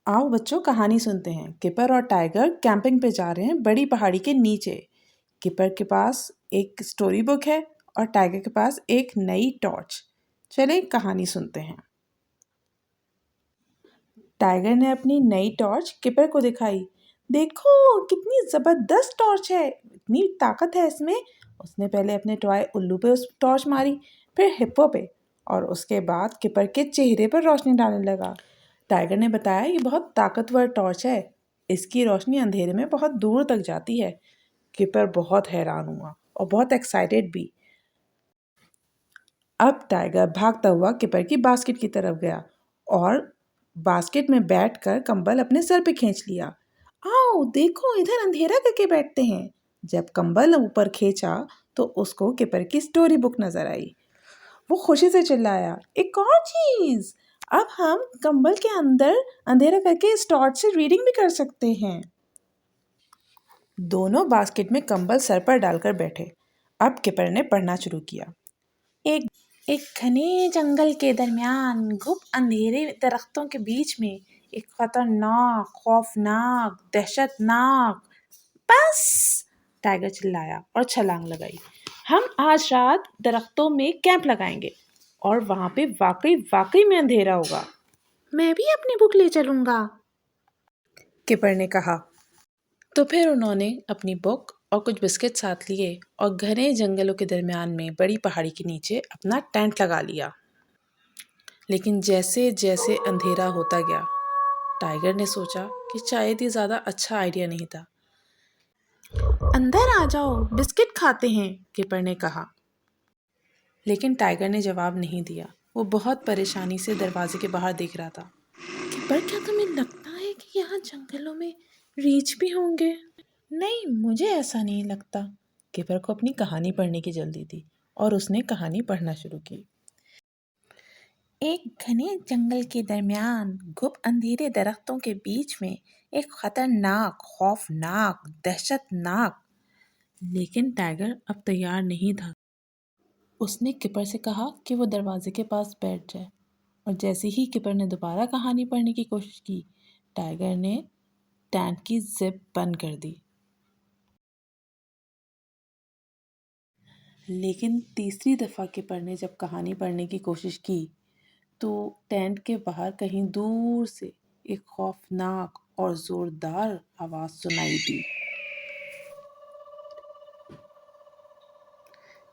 आओ बच्चों कहानी सुनते हैं। किपर और टाइगर कैंपिंग पे जा रहे हैं बड़ी पहाड़ी के नीचे। किपर के पास एक स्टोरी बुक है और टाइगर के पास एक नई टॉर्च। चले कहानी सुनते हैं। टाइगर ने अपनी नई टॉर्च किपर को दिखाई। देखो कितनी जबरदस्त टॉर्च है, इतनी ताकत है इसमें। उसने पहले अपने टॉय उल्लू पे उस टॉर्च मारी, फिर हिप्पो पे और उसके बाद किपर के चेहरे पर रोशनी डालने लगा। टाइगर ने बताया ये बहुत ताकतवर टॉर्च है, इसकी रोशनी अंधेरे में बहुत दूर तक जाती है। किपर बहुत हैरान हुआ और बहुत एक्साइटेड भी। अब टाइगर भागता हुआ किपर की बास्केट की तरफ गया और बास्केट में बैठकर कंबल अपने सर पे खींच लिया। आओ देखो इधर अंधेरा करके बैठते हैं। जब कंबल ऊपर खींचा तो उसको किपर की स्टोरी बुक नजर आई। वो खुशी से चिल्लाया, एक और चीज, अब हम कंबल के अंदर अंधेरा करके इस टॉर्च से रीडिंग भी कर सकते हैं। दोनों बास्केट में कंबल सर पर डालकर बैठे। अब किपर ने पढ़ना शुरू किया। एक एक घने जंगल के दरमियान घुप अंधेरे दरख्तों के बीच में एक खतरनाक, खौफनाक, दहशतनाक। बस! टाइगर चिल्लाया और छलांग लगाई। हम आज रात दरख्तों में कैंप लगाएंगे और वहां पे वाकई में अंधेरा होगा। मैं भी अपनी बुक ले चलूंगा, किपर ने कहा। तो फिर उन्होंने अपनी बुक और कुछ बिस्किट साथ लिए और घने जंगलों के दरमियान में बड़ी पहाड़ी के नीचे अपना टेंट लगा लिया। लेकिन जैसे जैसे अंधेरा होता गया, टाइगर ने सोचा कि शायद ये ज़्यादा अच्छा आइडिया नहीं था। अंदर आ जाओ, बिस्किट खाते हैं, किपर ने कहा। लेकिन टाइगर ने जवाब नहीं दिया। वो बहुत परेशानी से दरवाजे के बाहर देख रहा था। किपर, क्या तुम्हें लगता है कि यहाँ जंगलों में रीछ भी होंगे? नहीं, मुझे ऐसा नहीं लगता। किपर को अपनी कहानी पढ़ने की जल्दी थी और उसने कहानी पढ़ना शुरू की। एक घने जंगल के दरमियान घुप अंधेरे दरख्तों के बीच में एक खतरनाक, खौफनाक, दहशतनाक। लेकिन टाइगर अब तैयार नहीं था। उसने किपर से कहा कि वो दरवाजे के पास बैठ जाए और जैसे ही किपर ने दोबारा कहानी पढ़ने की कोशिश की, टाइगर ने टेंट की जिप बंद कर दी। लेकिन तीसरी दफ़ा किपर ने जब कहानी पढ़ने की कोशिश की तो टेंट के बाहर कहीं दूर से एक खौफनाक और ज़ोरदार आवाज़ सुनाई दी।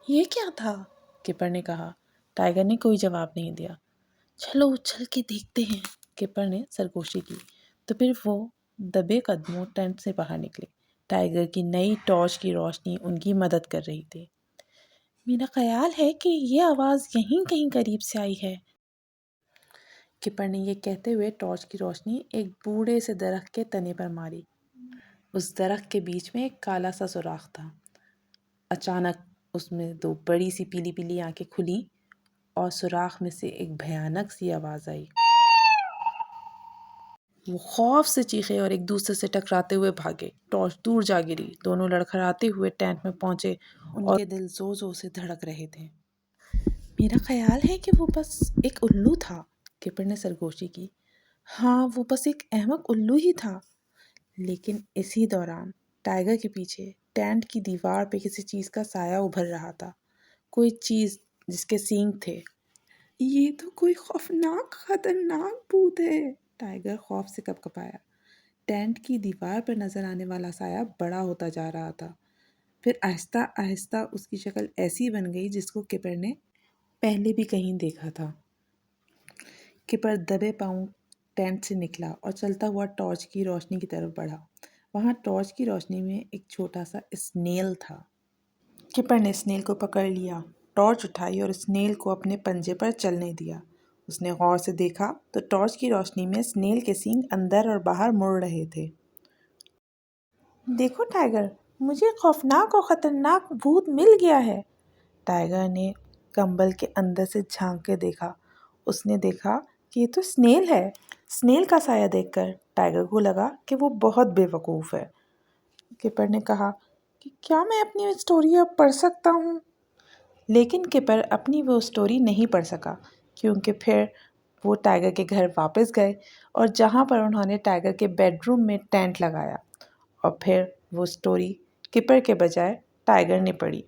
ये क्या था? किपर ने कहा। टाइगर ने कोई जवाब नहीं दिया। चलो उछल के देखते हैं, किपर ने सरगोशी की। तो फिर वो दबे कदमों टेंट से बाहर निकले। टाइगर की नई टॉर्च की रोशनी उनकी मदद कर रही थी। मेरा ख्याल है कि ये आवाज़ यहीं कहीं करीब से आई है, किपर ने ये कहते हुए टॉर्च की रोशनी एक बूढ़े से दरख्त के तने पर मारी। उस दरख्त के बीच में एक काला सा सुराख था। अचानक उसमें दो बड़ी सी पीली पीली आंखें खुली और सुराख में से एक भयानक सी आवाज़ आई। वो खौफ से चीखे और एक दूसरे से टकराते हुए भागे। टॉर्च दूर जा गिरी। दोनों लड़खड़ाते हुए टेंट में पहुंचे। उनके दिल जोर जोर से धड़क रहे थे। मेरा ख्याल है कि वो बस एक उल्लू था, किपर ने सरगोशी की। हाँ, वो बस एक अहमक उल्लू ही था। लेकिन इसी दौरान टाइगर के पीछे टेंट की दीवार पे किसी चीज़ का साया उभर रहा था। कोई चीज़ जिसके सींग थे। ये तो कोई खौफनाक, खतरनाक भूत है, टाइगर खौफ से कपकपाया। टेंट की दीवार पर नजर आने वाला साया बड़ा होता जा रहा था। फिर आहिस्ता आहिस्ता उसकी शक्ल ऐसी बन गई जिसको किपर ने पहले भी कहीं देखा था। किपर दबे पांव टेंट से निकला और चलता हुआ टॉर्च की रोशनी की तरफ बढ़ा। वहाँ टॉर्च की रोशनी में एक छोटा सा स्नेल था। किपर ने स्नेल को पकड़ लिया, टॉर्च उठाई और स्नेल को अपने पंजे पर चलने दिया। उसने गौर से देखा तो टॉर्च की रोशनी में स्नेल के सींग अंदर और बाहर मुड़ रहे थे। देखो टाइगर, मुझे खौफनाक और खतरनाक भूत मिल गया है। टाइगर ने कंबल के अंदर से झांक के देखा। उसने देखा कि ये तो स्नेल है। स्नेल का साया देखकर टाइगर को लगा कि वो बहुत बेवकूफ़ है। किपर ने कहा कि क्या मैं अपनी स्टोरी अब पढ़ सकता हूँ? लेकिन किपर अपनी वो स्टोरी नहीं पढ़ सका क्योंकि फिर وہ ٹائیگر کے گھر واپس گئے اور جہاں پر انہوں نے ٹائیگر کے بیڈ روم میں ٹینٹ لگایا، اور پھر وہ سٹوری کپر کے بجائے ٹائیگر نے پڑھی۔